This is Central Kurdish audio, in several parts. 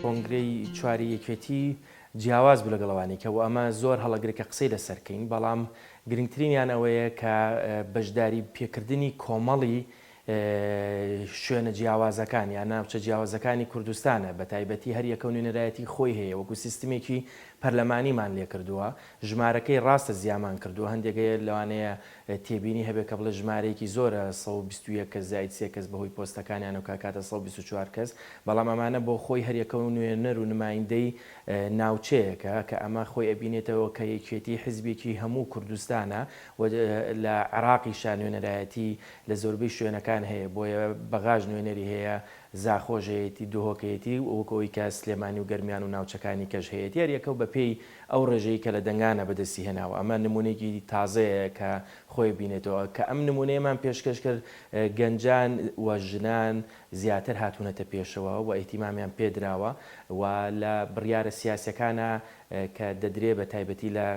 کۆنگرەی چواری یەکێتی جیاواز بوو لەگەڵەوانی کە و ئەمە زۆر هەڵەگرێکە قسەی لەسەرکەین بەڵام گرنگترینیان ئەوەیە کە بەشداری پێکردنی کۆمەڵی شوێنە جیاوازەکان یان ناوچە جیاوازەکانی کوردستانە بە تایبەتی هەر یەکە و نوێنەرایەتی خۆی هەیە وەکو سیستمێکی پەرلەمانیمان لێ کردووە ژمارەکەی ڕاستە زیامان کردووە هەندێکەیە لەوانەیە تێبینی هەبێت کە بڵێ ژمارەیەکی زۆرە 121 کەس زایت سێ کەس بەهۆی پۆستەکانیان و کاکاتە 124 کەس بەڵام ئەمانە بۆ خۆی هەر یەکە و نوێنەر و نمایندەی ناوچەیەکە کە ئەمە خۆی ئەبینێتەوە کە یەکێتی حزبێکی هەموو کوردستانە لە عێراقی شانوێنەرایەتی لە زۆربەی شوێنەکان هەیە بۆیە بەغاژ نوێنەری هەیە زاخۆژەیەتی دوهۆکەیەتی وەکەوەی کە سلێمانی و گەرمیان و ناوچەکانی کەش هەیە یاریەکە و بەپێی ئەو ڕێژەی کە لە دەنگانە بەدەستی هێناوە ئەمە نمونێکی تازەیە کە خۆی بینێتەوە کە ئەم نمونەیەمان پێشکەش کرد گەنجان و ژنان زیاتر هاتوونەتە پێشەوە و ئەیتیمامیان پێدراوە و لە بڕیارە سیاسەکانە کە دەدرێ بە تایبەتی لە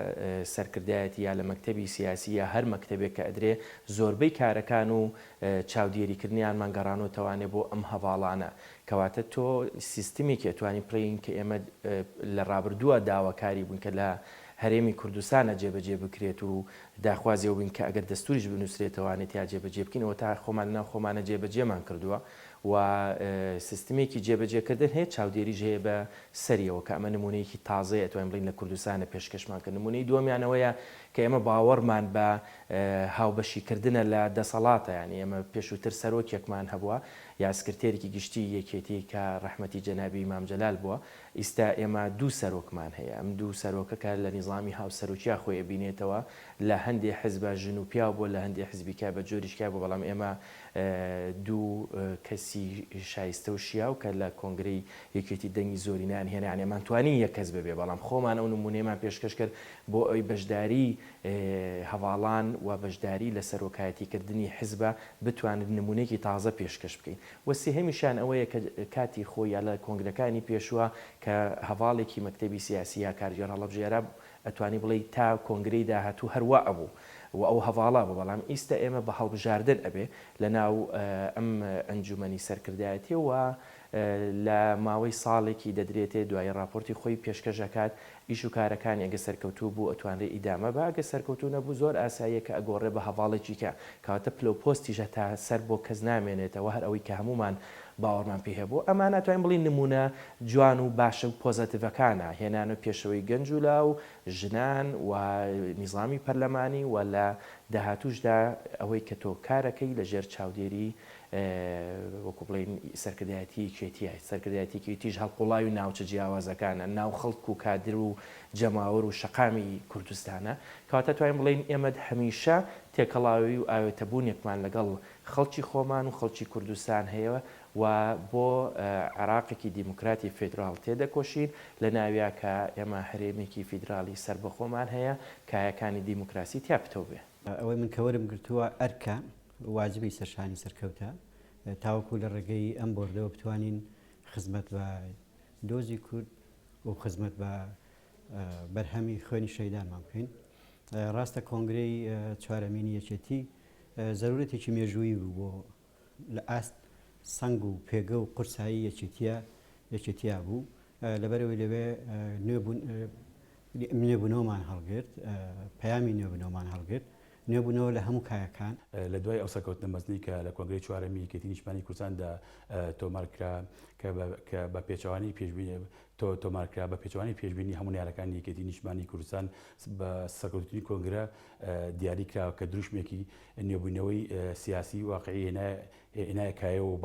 سەرکردایەتی یا لە مەکتەبی سیاسی یا هەر مەکتەبێک کە ئەدرێ زۆربەی کارەکان و چاودێریکردنیانمان گەڕانەوەتەوانێ بۆ ئەم هەواڵانە کەواتە تۆ سیستمێکی ئەتوانی پڵین کە ئێمە لە ڕابردووە داواکاری بوون کە لە هەرێمی کوردستانە جێبەجێ بکرێت و داخوازی بووین کە ئەگەر دەستوریش بنووسرێتەوانێت یا جێبەجێ بکەینەوە تا خۆمان ناو خۆمانە جێبەجێمان کردووە و سیستمێکی جێبەجێکردن هەیە چاودێریش هەیە بە سەریەوە کە ئەمە نمونەیەکی تازەیە ئەتوانین بڵین لە کوردستانە پێشکەشمان کە نمونەی دووەمیانەوەیە کە ئێمە باوەڕمان بە هاوبەشیکردنە لە دەسەڵاتە ینی ئێمە پێشووتر سەرۆکێکمان هەبووە یا سکرتێرێکی گشتی یەکێتی کە ڕەحمەتی جەنابی مام جەلال بووە ئیستا ئێمە دوو سەرۆکمان هەیە ئەم دوو سەرۆکەکە لە نیزامی هاوسەرۆکیە خۆی بینێتەوە لە هەندێک حزبە ژن و پیا بووە لە هەندێک حزبیکە بە جۆریشکا بوو بەڵام ئێمە دوو کەسی شایستە و شیاو کە لە کۆنگرەی یەکێتی دەنگی زۆرینان هێنا یانێمان توانین یەک کەس ببێ بەڵام خۆمان ئەو نمونەیەمان پێشکەش کرد بۆ ئەوی بەشداری هەواڵان و بەشداری لە سەرۆکایەتیکردنی حزبە بتوانێت نمونەیەکی تازە پێشکەش بکەین وەسی هەمیشان ئەوەیە کە کاتی خۆی لە کۆنگرەکانی پێشووە کە هەواڵێکی مەکتەبی سیاسی یا کارژێر هەڵەبژێرە ئەتوانی بڵێ تا کۆنگرەی داهاتوو هەروە ئەبوو و ئەو هەواڵا بە بەڵام ئیستا ئێمە بە هەڵبژاردن ئەبێ لە ناو ئەم ئەنجومەنی سەرکردایەتی و لە ماوەی ساڵێکی دەدرێتێ دوای راپۆرتی خۆی پێشکەشەکات ئیش و کارەکانی ئەگە سەرکەوتوو بوو ئەتوانرێ ئیدامە بە ئەگە سەرکەوتو نەبوو زۆر ئاساییە کە ئەگۆڕێ بە هەواڵێکی کە کاتە پلۆپۆستیژە تا سەر بۆ کەس نامێنێتەوە هەر ئەوەی کە هەمومان باوەڕمان پێ هەبوو ئەمان ناتوانین بڵین نمونە جوان و باشە و پۆزەتیڤەکانە هێنانە پێشەوەی گەنج و لاو ژنان و نیزامی پەرلەمانی و لە داهاتووشدا ئەوەی کە تۆ کارەکەی لەژێر چاودێری وەکو بڵین سەرکردایەتی کێتیە سەرکردایەتی تیژ هەڵقوڵای و ناوچە جیاوازەکانە ناو خەڵک و کادر و جەماوەر و شەقامی کوردستانە کەواتە توانین بڵین ئێمە هەمیشە تێکەڵاوی و ئاوێتەبوونێکمان لەگەڵ خەڵکی خۆمان و خەڵکی کوردستان هەیە و بۆ عێراقێکی دیموکراتی فێدراڵ تێدەکۆشین لە ناویا کە ئێمە هەرێمێکی فیدراڵی سەر بە خۆمان هەیە کایەکانی دیموکراسی تیا پتەوە بێ ئەوەی من کەوەرم گرتووە ئەرکە واجبی سەرشانی سەرکەوتە تاوەکو لە ڕێگەی ئەم بۆردەوە بتوانین خزمەت بە دۆزی کورد و خزمەت بە بەرهەمی خوێنی شەیدانمان بکەین ڕاستە کۆنگرەی چوارەمینی یەکێتی زەرورەتێکی مێژووی بوو بۆ لە ئاست سەنگ و پێگە و قورسایی یەکێتیا بوو لەبەرەوەی لەوێ نوێبوونەوەمان هەڵگرت پەیامی نوێبوونەوەمان هەڵگرت نوێبوونەوە لە هەموو کایەکان لە دوای ئەو سەرکەوتنە مەزنی کە لە کۆنگرەی چوارەمی یەکێتی نیشتمانی کوردستاندا تۆمارکرا کە بە پێچەوانی پێشبینی تۆمارکرا بە پێچەوانی پێشبینی هەموو یارەکانی یەکێتی نیشتمانی کوردستان بە سەرکەوتنی کۆنگرە دیاری کراوە کە دروشمێکی نوێبوونەوەی سیاسی واقعی هێنایەکایەوە و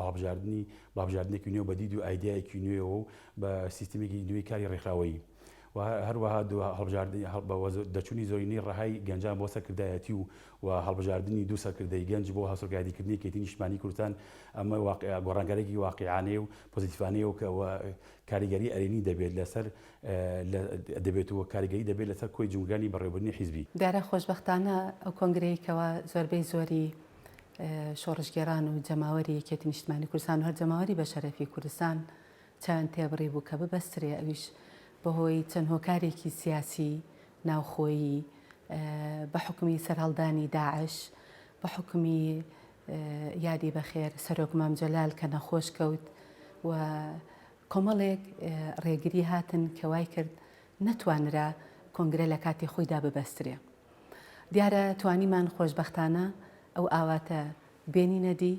باڵبژاردنێکی نوێ بە دید و ئایدیایەکی نوێەوە و بە سیستمێکی نوێی کاری ڕێکخراوەیی و هەروەها دەچوونی زۆرینەی ڕەهای گەنجان بۆ سەرکردایەتی و هەڵبژاردننی دوو سەرکردەی گەنج بۆ هەسوگادیکردنی کێتی نیشتمانی کوردستان ئەمە گۆڕانکارێکی واقعانەیە و پۆزیتیڤانەیە و کاریگەری ئەرێنی دەبێت لەسەر دەبێتەوە کاریگەری دەبێت لەسەر کۆی جمهوریانی بەڕێوەبردننی حیزبی دیارە خۆشبەختانە ئەو کۆنگرەیەکەوە زۆربەی زۆری شۆڕژگێران و جەماوەری یەکێتی نیشتمانی کوردستان و هەر جەماوەری بە شەرەفی کوردستان چیان تێبڕی بوو کە ببەسترێ ئەویش بەهۆی چەند هۆکارێکی سیاسی ناوخۆیی بە حکومی سەرهەڵدانی داعش بە حکومی یادی بەخێر سەرۆک مام جەلال کە نەخۆش کەوت و کۆمەڵێک ڕێگری هاتن کە وای کرد نەتوانرا کۆنگرە لە کاتی خۆیدا ببەسترێ. دیارە توانیمان خۆشببختانە ئەو ئاواتە بێنینەدی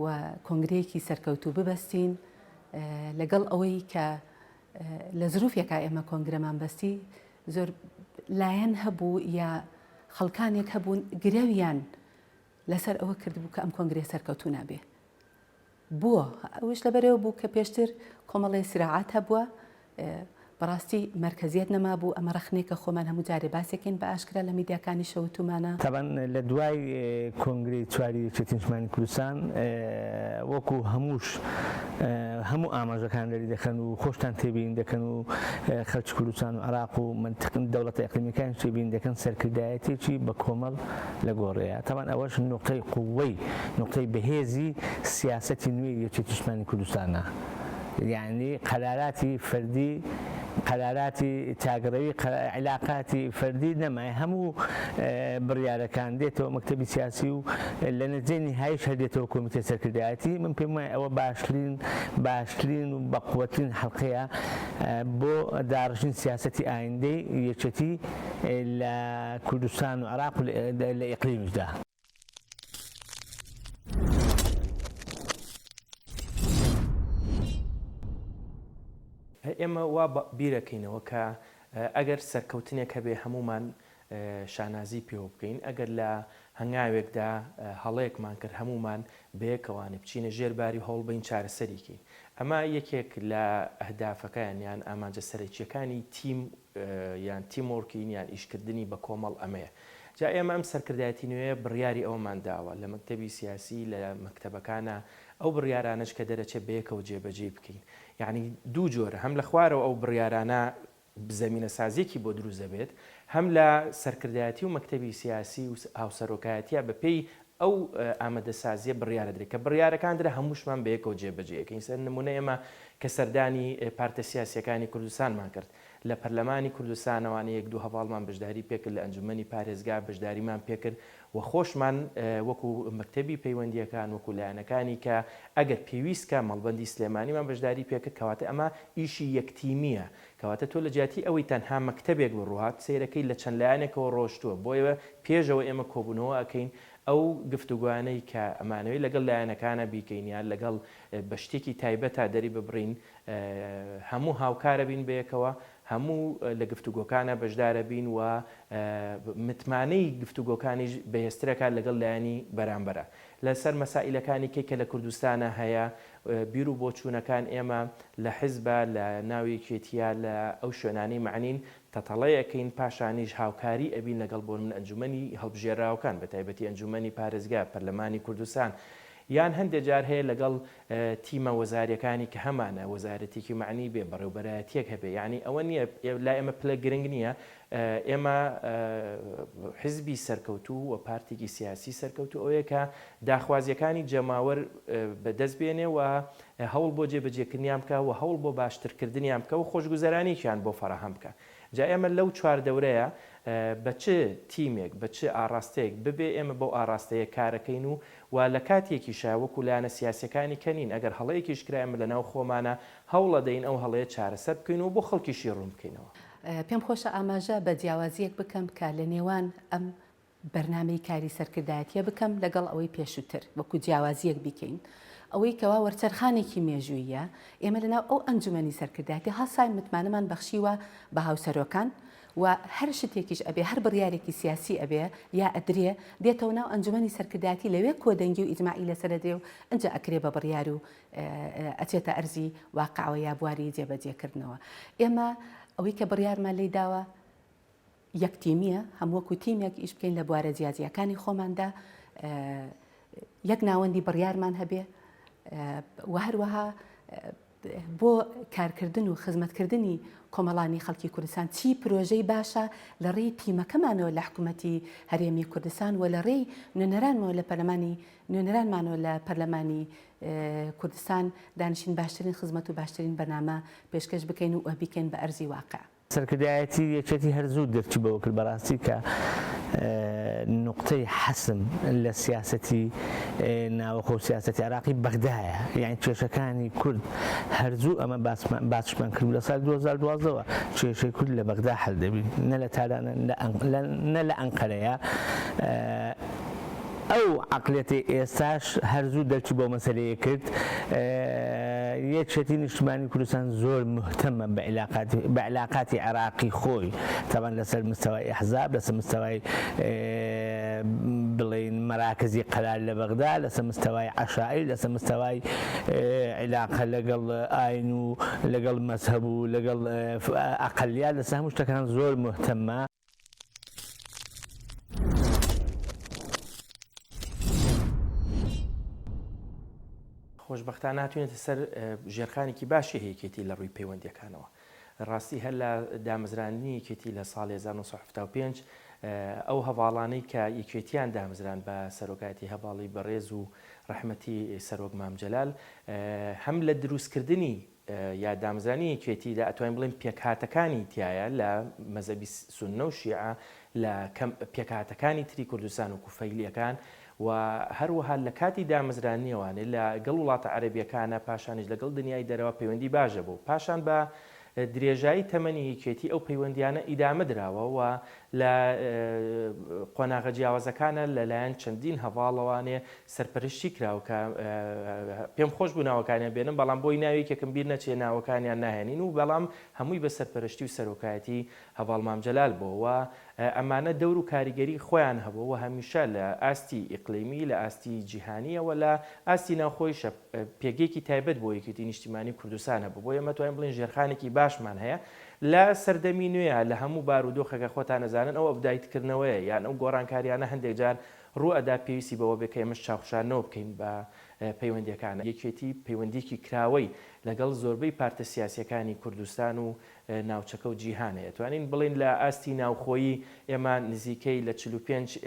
و کۆنگرەیەکی سەرکەوتو ببەستین لەگەڵ ئەوەی کە لە زروفێکا ئێمە کۆنگرەمان بەستی زۆر لایەن هەبوو یا خەڵکانێک هەبوون گرەویان لەسەر ئەوە کردبوو کە ئەم کۆنگرێ سەرکەوتو نابێ. بووە ئەوش لەبەرەوە بوو کە پێشتر کۆمەڵی سراعات هەبووە بەڕاستی مرکزیت نەما بوو ئەمە ڕخنێکە خۆمان هەموو جارێ باسێکین بە ئاشکرا لە میدیاکانی شەوتومانە. تەبەن لە دوای کۆنگری چواری یەکێتی نیشتیمانی کوردستان وەکو هەموو ئاماژەکان لەری دەکەن و خۆشتان تێبین دەکەن و خەڵکی کوردستان و عێراق و دەوڵەتە ئیقلیمیەکان تێبین دەکەن سەرکردایەتێکی بە کۆمەڵ لە گۆڕەیە. تەبەن ئەوەش نقطەی قووەی نقطەی بەهێزی سیاسەتی نوێی یەکێتی نیشتیمانی کوردستانە. یعنی قەراراتی فەردی قەراراتی تاگەڕەوی علاقاتی فەردی نەمای هەموو بڕیارەکان دێتەوە مەکتەبی سیاسی و لە نەجێ نهاییش هەردێتەوە کۆمیتێ سەرکردایەتی. من پێم وایە ئەوە باشترین و بەقووەترین حەڵقەیە بۆ داڕژین سیاسەتی ئایندەی یەکێتی لە کوردستان و عێراق و لە ئیقلیمیشدا. ئێمە وا بیرەکەینەوە کە ئەگەر سەرکەوتنێک هەبێ هەمومان شانازی پێوە بکەین ئەگەر لە هەنگاوێکدا هەڵەیەکمان کرد هەمومان بەیەکەوانێ بچینە ژێرباری هەوڵ بین چارەسەریکەین. ئەمە یەکێک لە ئەهدافەکان یان ئامانجە سەرەکیەکانی تیم یان تیمۆرکین یان ئیشکردنی بە کۆمەڵ ئەمەیە. جا ئێمە ئەم سەرکردایەتی نوێ بڕیاری ئەومان داوە لە مەکتەبی سیاسی لە مەکتەبەکانە ئەو بڕیارانەش کە دەرەچێت بەیەکەوە جێبەجێ بکەین. یعنی دوو جۆرە هەم لە خوارەوە ئەو بڕیارانە زەمینە سازیەکی بۆ دروست دەبێت هەم لە سەرکردایەتی و مەکتەبی سیاسی و هاوسەرۆکایەتیە بەپێی ئەو ئامادە سازیە بڕیارە درێت کە بڕیارەکان درە هەمووشمان بەیەکەوە جێبەجێەکەین. سەر نمونە ئێمە کە سەردانی پارتە سیاسیەکانی کوردستانمان کرد لە پەرلەمانی کوردستانەوانی یەک دوو هەواڵمان بەشداری پێکرد لە ئەنجومەنی پارێزگا بەشداریمان پێکرد و خۆشمان وەکو مەکتەبی پەیوەندیەکان وەکو لایەنەکانی کە ئەگەر پێویستکە مەڵبەندی سلێمانیمان بەشداری پێکرد کەواتە ئەمە ئیشی یەکتیمیە کەواتە تۆ لە جیاتی ئەوەی تەنها مەکتەبێک بڕوات سیرەکەی لە چەند لایەنێکەوە ڕۆشتووە بۆیەوە پێشەوە ئێمە کۆبوونەوە ئەکەین ئەو گفتوگوانەی کە ئەمانەوەی لەگەڵ لایەنەکانە بیکەینیان لەگەڵ بە شتێکی تایبەت تا دەری ببڕین هەموو هاوکارە بین بەیەکەوە هەموو لە گفتوگۆکانە بەشدارە بین و متمانەی گفتوگۆکانیش بەهێسترەکان لەگەڵ لایەنی بەرامبەرە. لەسەر مەسائلەکانی کێکە لە کوردستانە هەیە بیر و بۆچوونەکان ئێمە لە حیزبە لە ناوی کێتیا لە ئەو شوێنانەی معنین تەتەڵەیەکەین پاشانیش هاوکاری ئەبین لەگەڵ بۆ من ئەنجومەنی هەڵبژێراوەکان بە تایبەتی ئەنجومەنی پارێزگا پەرلەمانی کوردستان یان هەندێک جار هەیە لەگەڵ تیمە وەزاریەکانی کە هەمانە وەزارەتێکی معنی بێ بەڕێوبەرایەتیەک هەبێ یعنی ئەوە نییە لا ئێمە پلە گرنگ نییە ئێمە حیزبی سەرکەوتوو و پارتێکی سیاسی سەرکەوتو ئەوەیە کە داخوازیەکانی جەماوەر بەدەست بێنێ و هەوڵ بۆ جێبەجێکردنیان بکە و هەوڵ بۆ باشترکردنیان بکە و خۆشگوزەرانیشیان بۆ فەراهەم بکە. جا ئێمە لەو چوار دەورەیە بە چ تیمێک بە چ ئاڕاستەیەک ببێ ئێمە بۆ ئاڕاستەیە کارەکەین و لە کاتێکی شاوەکو لایەنە سیاسەکانی کەنین ئەگەر هەڵەیەکیش کرایمە لە ناو خۆمانە هەوڵە دەین ئەو هەڵەیە چارەسەر بکەین و بۆ خەڵکیشی ڕوون بکەینەوە. پێم خۆشە ئاماژە بە جیاوازیەک بکەم کە لە نێوان ئەم بەرنامەی کاری سەرکردایەتیە بکەم لەگەڵ ئەوەی پێشووتر وەکو جیاوازیەک بکەین ئەوەی کەوا وەرچەرخانێکی مێژوویە ئێمە لەناو ئەو ئەنجومەنی سەرکردایەتی هەسای متمانەمان بەخشیوە بە هاوسەرۆکان و هەر شتێکیش ئەبێ هەر بڕیارێکی سیاسی ئەبێ یا ئەدرێ دێتەوە ناو ئەنجومەنی سەرکردایەتی لەوێ کۆدەنگی و ئیجماعی لەسەر دێ و ئەنجا ئەکرێ بە بڕیار و ئەچێتە ئەرزی واقعەوە یا بواری جێبەجێکردنەوە. ئێمە ئەوەی کە بڕیارمان لێی داوە یەکتیمیە هەمووەکو تیمێک ئیش بکەین لە بوارە جیاجیەکانی خۆماندا یەک ناوەندی بڕیارمان هەبێ و هەروەها بۆ کارکردن و خزمەتکردنی کۆمەڵانی خەڵکی کوردستان چی پرۆژەی باشە لە ڕێی تیمەکەمانەوە لە حکوومەتی هەرێمی کوردستان و لە ڕێی نوێنەرانمانەوە لە پەرلەمانی کوردستان دانیشتین باشترین خزمەت و باشترین بەرنامە پێشکەش بکەین و بیکەین بە ئەرزی واقع. سەرکردایەتی یەکێتی هەرزوو دەرچی بەوە کرد بەڕاستی کە نقطەی حەسم لە سیاسەتی ناوەخۆ سیاسەتی عێراقی بەغدایە، یعنی کێشەکانی کورد هەرزوو ئەمە باسشمان کرد لە ساڵ 2012ەوە کێشەی کورد لە بەغدا هەل دەبین، نە لە تارانە نە لە ئەنقەرەیە. ئەو عقلێتی ئێستاش هەرزوو دەرچی بۆ مەسەلەیە کرد. یەکێتی نیشتیمانی کوردستان زۆر مهتەمە بە علاقاتی عێراقی خۆی، تەبەن لەسەر مستەوای ئەحزاب، لەسەر مستەوای بڵێن مەراکزی قەرار لە بەغدا، لەسەر مستەوای عەشائیر، لەسەر مستەوای عیلاقە لەگەڵ ئاین و لەگەڵ مەزهەب و لەگەڵ ئەقەلیات، لەسەر هەموو شتەکان زۆر مهتەمە. خۆشببختانە هاتوونێتە سەر ژێرخانێکی باشی هەیەکێتی لە ڕووی پەیوەندیەکانەوە. ڕاستی هەر لە دامەزرانی یەکێتی لە ساڵی 1975 ئەو هەواڵانەی کە یەکێتیان دامەزران بە سەرۆکایەتی هەواڵی بەڕێز و ڕەحمەتی سەرۆک مام جەلال هەم لە دروستکردنی یا دامەزرانی یەکێتیدا ئەتوانین بڵێن پێکهاتەکانی تایە لە مەزەبی سوننە و شیعە لە پێکهاتەکانی تری کوردستان و کوفەیلیەکان و هەروەها لە کاتی دامەزرانیەوانێ لە گەڵ وڵاتە عەرەبیەکانە پاشانیش لەگەڵ دنیای دەرەوە پەیوەندی باشە بوو. پاشان بە درێژایی تەمەنی یەکێتی ئەو پەیوەندیانە ئیدامە درراوە و لە قۆناغە جیاوازەکانە لەلایەن چەندین هەواڵەوانێ سەرپەرشتی کراوە کە پێم خۆش بوو ناوەکانیان بێنم، بەڵام بۆی ناوێکێکم بیر نەچێ ناوەکانیان ناهێنین و بەڵام هەمووی بە سەرپەرشتی و سەرۆکایەتی هەواڵ مام جەلال بووە. ئەمانە دەور و کاریگەری خۆیان هەبووە هەمیشە لە ئاستی ئیقلیمی، لە ئاستی جیهانیەوە، لە ئاستی ناوخۆیشە پێگەیەکی تایبەت بۆ یەکێتی نیشتیمانی کوردستان هەبوو. بۆ ئێمە توانین بڵێن ژێرخانێکی باشمان هەیە لە سەردەمی نوێە لە هەموو بارودۆخەکە خۆتان نەزانن ئەو ئەپدایتکردنەوەیە یان ئەو گۆڕانکاریانە هەندێک جار ڕوو ئەدا پێویستی بەوە بێ کە ئێمەش چاوخشانەوە بکەین بە پەیوەندیەکانە. یەکێتی پەیوەندیکی کراوەی لەگەڵ زۆربەی پارتە سیاسیەکانی کوردستان و ناوچەکە و جیهانەیە. توانین بڵین لە ئاستی ناوخۆیی ئێمە نزیکەی لە 45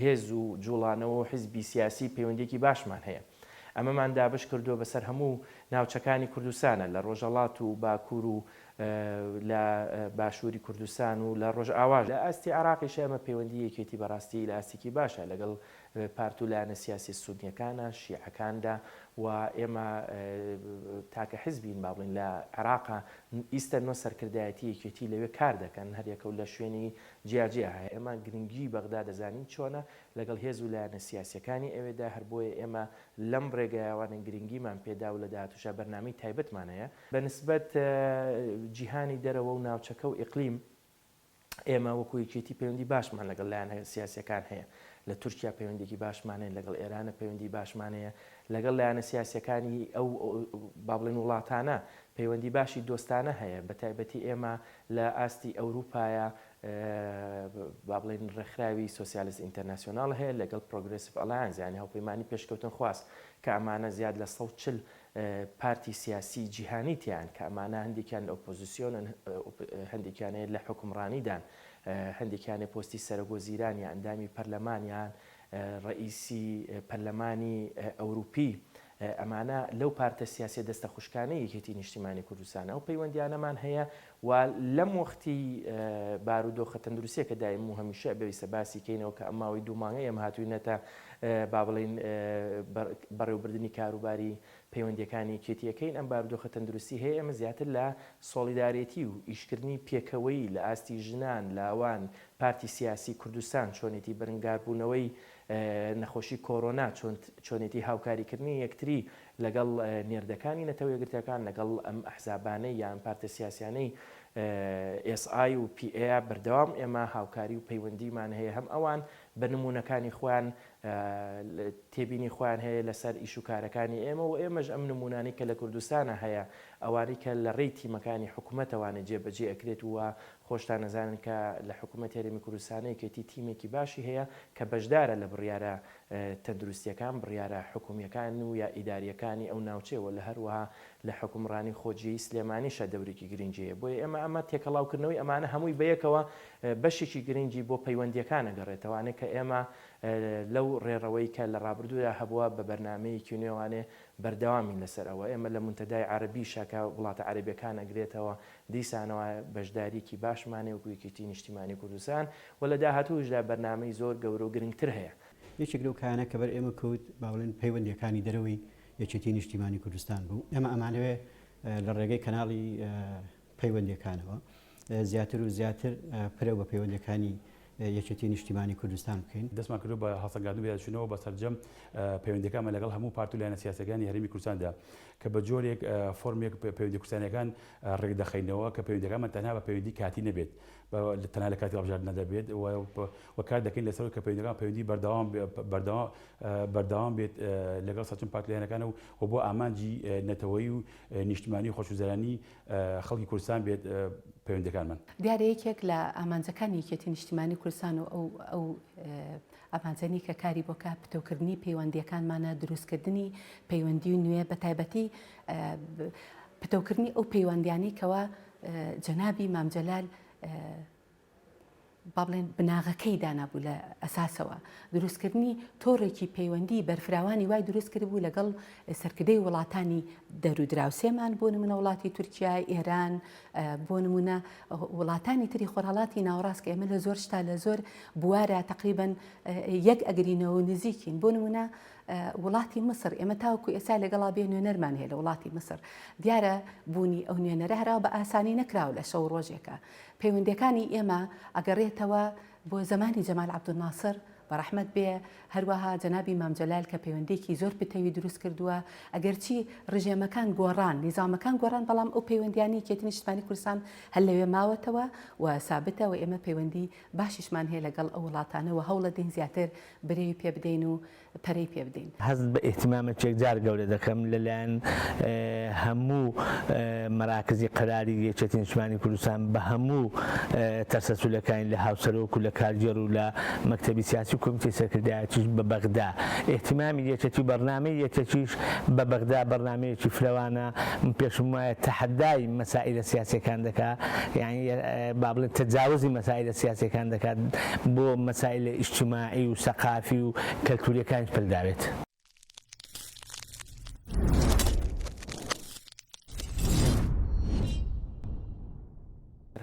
هێز و جوڵانەوە و حیزبی سیاسی پەیوەندیەکی باشمان هەیە. ئەمەمان دابش کردووە بەسەر هەموو ناوچەکانی کوردستانە لە ڕۆژهەڵات و باکوور و لە باشووری کوردستان و لە ڕۆژ ئاواژ. لە ئاستی عێراقیش ئێمە پەیوەندی یەکێتی بەڕاستی لە ئاستێکی باشە لەگەڵ پارت و لایەنە سیاسی سونیەکانە شیعەکاندا و ئێمە تاکە حیزبین با بڵین لە عێراقا ئیستە نۆ سەرکردایەتی یەکێتی لەوێ کار دەکەن هەریەکە و لە شوێنی جیاجیا هەیە. ئێمە گرنگی بەغدا دەزانین چۆنە لەگەڵ هێز و لایەنە سیاسیەکانی ئێوێدا، هەر بۆیە ئێمە لەم ڕێگایوانە گرنگیمان پێدا و لە داهاتووشە بەرنامەی تایبەتمان هەیە بەنسبەت جیهانی دەرەوە و ناوچەکە و ئیقلیم. ئێمە وەکو یەکێتی پەیوەندی باشمان لەگەڵ لایەنە سیاسیەکان هەیە، لە تورکیا پەیوەندێکی باشمانەیە، لەگەڵ ئێرانە پەیوەندی باشمانەیە، لەگەڵ لایەنە سیاسیەکانی ئەو با بڵێن وڵاتانە پەیوەندی باشی دۆستانە هەیە. بە تایبەتی ئێمە لە ئاستی ئەوروپایە با بڵێن ڕێکخراوی سۆسیالیست ئینتەرناسیۆناڵ هەیە، لەگەڵ پرۆگرێسیڤ ئەلایەنس یعنی هەوپەیمانی پێشکەوتن خواست کە ئەمانە زیاد لە 140 پارتی سیاسی جیهانی تیان کە ئەمانە هەندێکیان لە ئۆپۆزیسیۆنن، هەندێکیانەیە لە حکومڕانیدان، هەندێکیانێ پۆستی سەرۆکوەزیران یان ئەندامی پەرلەمانیان ڕئیسی پەرلەمانی ئەوروپی. ئەمانە لەو پارتە سیاسی دەستە خوشکانەی یەکێتی نیشتیمانی کوردستانە ئەو پەیوەندیانەمان هەیە و لەم وەختی بارودۆخە تەندروستیە کە دایم و هەمیشە بەویستە باسی کەینەوە کە ئەماوەی دوومانگە ئێمە هاتووینەتە با بڵێن بەڕێوەبردننی کاروباری پەیوەندیەکانی یەکێتیەکەین. ئەم بارودۆخە تەندروستی هەیە ئێمە زیاتر لە سۆلیدارێتی و ئیشکردنی پێکەوەی لە ئاستی ژنان لاوان پارتی سیاسی کوردستان چۆنێتی بەرەنگاربوونەوەی نەخۆشی کۆرۆنا، چۆنێتی هاوکاریکردنی یەکتری لەگەڵ نێردەکانی نەتەوە یەکگرتوەکان، لەگەڵ ئەم ئەحزابانەی یان پارتە سیاسیانەی SI و PA بەردەوام ئێمە هاوکاری و پەیوەندیمان هەیە. هەم ئەوان بە نمونونەکانی خۆیان تێبینی خۆیان هەیە لەسەر ئیش و کارەکانی ئێمە و ئێمەش ئەم نمونانی کە لە کوردستانە هەیە ئەوانی کە لە ڕێی تیمەکانی حکوومەتەوانە جێبەجێ ئەکرێت و خۆشتان نەزانن کە لە حکوومەت هەرێمی کوردستانەی کەتی تیمێکی باشی هەیە کە بەشدارە لە بڕیارە تەندروستیەکان، بڕیارە حکوومیەکان و یا ئیداریەکانی ئەو ناوچەوە لە هەروەها لە حکومڕانی خۆجی سلێمانیشە دەورێکی گرنگجەیە. بۆیە ئەمە تێکەڵاوکردنەوەی ئەمانە هەمووی بەیەکەوە بەشێکی گرنگی بۆ پەیوەندیەکانە گەڕێتەوانێت کە ئێمە لەو ڕێڕەوەی کە لە ڕابردوودا هەبووە بە بەرنمەیەکی نێوانێ بەردەوامی لەسەر ئەوە ئێمە لە منتەدای عەربی شاکە وڵاتە عەربیەکان ئەگرێتەوە دیسانەوە بەشداریکی باشمانێ وەکو یەکێتی نیشتیمانی کوردستان و لە داهاتووشدا بەرنامەی زۆر گەورە و گرنگتر هەیە. یەکێک لەو کانە کە بەر ئێمە کەوت باڵێن پەیوەندیەکانی دەرەوەی یەکێتی نیشتیمانی کوردستان بوو. ئێمە ئەمانەوێ لە ڕێگەی کەناڵی پەیوەندیەکانەوە زیاتر و زیاتر پرە بە پەیوەندەکانی یەکێتی نیشتیمانی کوردستان بکەین. دەستمان کردو بە هەڵسەنگاندن بێداچوونەوە بە سەرجەم پەیوەندیەکانمان لەگەڵ هەموو پارت و لایەنە سیاسەکانی هەرێمی کوردستاندا کە بە جۆرێک فۆرمێک پەیوەندی کوردستانیەکان ڕێکدەخینەوە کە پەیوەندیەکانمان تەنها بە پەیوەندی کاتی نەبێت تەنها لە کاتی هەڵبژاردن نەدەبێت و کار دەکەین لەسەر کە پەیوەندیەکان پەیوەندی بەردەوام بێت لەگەڵ سەرجەم پارت لایەنەکانە و بۆ ئامانجی نەتەوەیی و نیشتیمانی و خۆشوزەرانی خەڵکی کوردستان بێت پەیوەندیەکانمان. دیارە یەکێک لە ئامانجەکانی یەکێتی نیشتیمانی کوردستان و ئەو ئامانجەنی کە کاری بۆ کە پتەوکردنی پەیوەندیەکانمانە دروستکردنی پەیوەندی و نوێ بە تایبەتی پتەوکردنی ئەو پەیوەندیانی کەوا جەنابی مام جەلال با بڵێن بناغەکەی دانابوو لە ئەساسەوە دروستکردنی تۆڕێکی پەیوەندی بەرفراوانی وای دروست کرد بوو لەگەڵ سەرکردەی وڵاتانی دەرودراوسێمان بۆ نمونە وڵاتی تورکیا، ئێران، بۆ نمونە وڵاتانی تری خۆرهڵاتی ناوەڕاست کە ئێمە لە زۆر شتا لە زۆر بوارە تقریبەن یەک ئەگرینەوە نزیکین. بۆ نمونە وڵاتی مصر ئێمە تاوکو ئێستا لەگەڵا بێ نوێنەرمان هەیە لە وڵاتی مصر دیارە بوونی ئەو نوێنەرە هەراو بە ئاسانی نەکراوە لە شەو ڕۆژێکە. پەیوەندیەکانی ئێمە ئەگەڕێتەوە بۆ زمانی جەمال عەبدولناسر بەڕەحمەت بێ هەروەها جەنابی مام جەلال کە پەیوەندێکی زۆر پتەوی دروست کردووە ئەگەرچی ڕژێمەکان گۆڕان نیزامەکان گۆڕان بەڵام ئەو پەیوەندیانی یەکێتی نیشتیمانی کوردستان هەر لەوێ ماوەتەوە و سابتەوە ئێمە پەیوەندی باشیشمان هەیە لەگەڵ ئەو وڵاتانەوە هەوڵە دەین زیاتر برێوی پێ بدەین و پەرەی پێ بدەین. هەست بە ئێحتیمامەکێک جار گەورە دەکەم لەلایەن هەموو مەراکزی قەراری یەکێتی نیشتیمانی کوردستان بە هەموو تەرسەسوولەکانی لە هاوسەرۆک و لە کارگێڕ و لە مەکتەبی سیاسی و کۆمیتەی سەرکردایەتیش بە بەغدا ئێحتیمامی یەکێتی بەرنامەی یەکێتیش بە بەغدا بەرنامەیەکی فراوانە پێشم وایە تەحەدای مەسائلە سیاسیەکان دەکات یعنی با بڵێن تەجاوزی مەسائلە سیاسیەکان دەکات بۆ مەسائلە ئیجتیماعی و سەقافی و کەلتوریەکان پەلداوێت.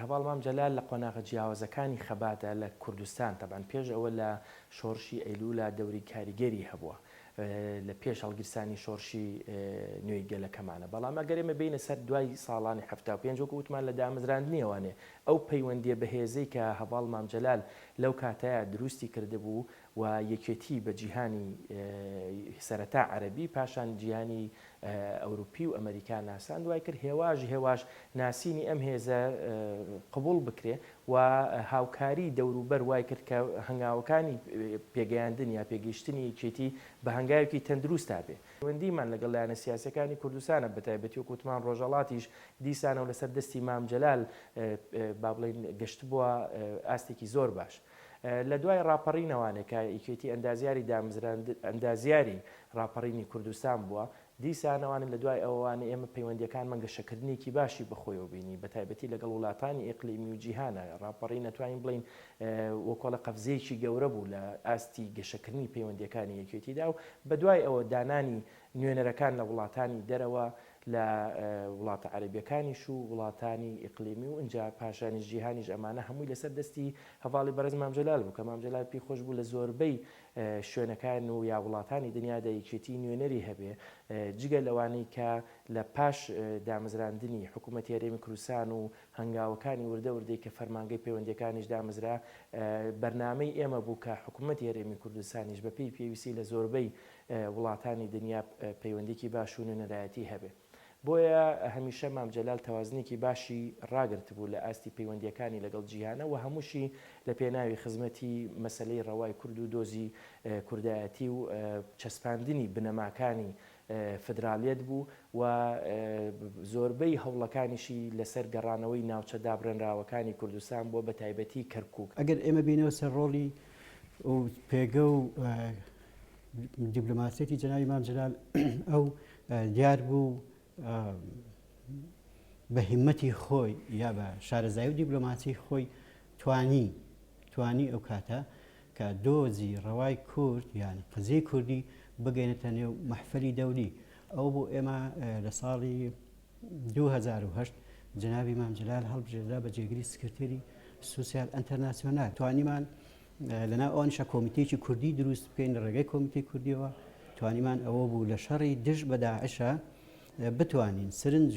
هەواڵ مام جەلال لە قۆناغە جیاوازەکانی خەباتە لە کوردستان تەبان پێش ئەوە لە شۆڕشی ئەیلولا دەوری کاریگەری هەبووە لە پێش هەڵگرستانی شۆڕشی نوێی گەلەکەمانە بەڵام ئەگەر ئێمە بینە سەر دوای ساڵانی 75 وەکووتمان لە دامەزراندنیەوەنێ ئەو پەیوەندیە بەهێزەی کە هەواڵ مام جەلال لەو کاتەیە دروستی کردبوو و یەکێتی بە جیهانی سەرەتا عەربی پاشان جیهانی ئەوروپی و ئەمریکا ناسان دوای کرد هێواش ناسینی ئەم هێزە قبول بکرێ و هاوکاری دەوروبەر وای کرد کە هەنگاوەکانی پێگەیاندن یا پێگەیشتنی یەکێتی بە هەنگاوێکی تەندروستا بێ. پەیوەندیمان لەگەڵ لایەنە سیاسەکانی کوردستانە بەتایبەتی وەکوتمان ڕۆژهەڵاتیش دیسانەوە لەسەر دەستی مام جەلال با بڵێن گەشت بووە ئاستێکی زۆر باش. لە دوای ڕاپەڕینەوانێک کە یەکێتی ئەندازیاری ڕاپەڕینی کوردستان بووە دیسانەوانن لە دوای ئەوانە ئێمە پەیوەندیەکان مەگەشەکردنێکی باشی بەخۆیەوە بینی بە تایبەتی لەگەڵ وڵاتانی ئیقلیمی و جیهانە ڕاپەڕی نەتوانین بڵین وەکۆڵە قەفزەیەکی گەورە بوو لە ئاستی گەشەکردنی پەیوەندیەکانی یەکێتیدا و بە دوای ئەوە دانانی نوێنەرەکان لە وڵاتانی دەرەوە لە وڵاتە عەربیەکانیش و وڵاتانی ئیقلیمی و ئینجا پاشانیش جیهانیش ئەمانە هەمووی لەسەر دەستی هەواڵی بەڕێز مام جەلال بوو کە مام جەلال پێی خۆش بوو لە زۆربەی شوێنەکان و یا وڵاتانی دنیادا یەکێتی نوێنەری هەبێ جگە لەوانەی کە لە پاش دامەزراندنی حکوومەتی هەرێمی کوردستان و هەنگاوەکانی وردەوردەی کە فەرمانگەی پەیوەندیەکانیش دامەزرا بەرنامەی ئێمە بوو کە حکوومەتی هەرێمی کوردستانیش بەپێی پێویستی لە زۆربەی وڵاتانی دنیا پەیوەندیکی باش و نوێنەرایەتی هەبێ. بۆیە هەمیشە مام جەلال تەوازنێکی باشی ڕاگرت بوو لە ئاستی پەیوەندیەکانی لەگەڵ جیهانە و هەمووشی لە پێناوی خزمەتی مەسلەی ڕەوای کورد و دۆزی کوردایەتی و چەسپاندنی بنەماکانی فدرالیەت بوو و زۆربەی هەوڵەکانیشی لەسەر گەڕانەوەی ناوچە دابڕێنراوەکانی کوردستان بۆ بە تایبەتی کەرکووک. ئەگەر ئێمە بینەوە سەر ڕۆڵی و پێگە و دیپلۆماسیەتی جەنابی مام جەلال ئەو دیار بوو بە هیمەتی خۆی یا بە شارەزایی و دیپلۆماسی خۆی توانی ئەو کاتە کە دۆزی ڕەوای کورد یان قزەی کوردی بگەینێتە نێو مەحفەلی دەولی ئەو بۆ ئێمە لە ساڵی 2008 جنابی مام جلال هەڵبژێرا بە جێگیری سکرتێری سوسیال ئەنتەرناسیۆنال توانیمان لەناو ئەوانیشە کۆمیتەیەکی کوردی دروست بکەین لە ڕێگەی کۆمیتەی کوردیەوە توانیمان ئەوە بوو لە شەڕی دژ بە داعشە بتوانین سرنج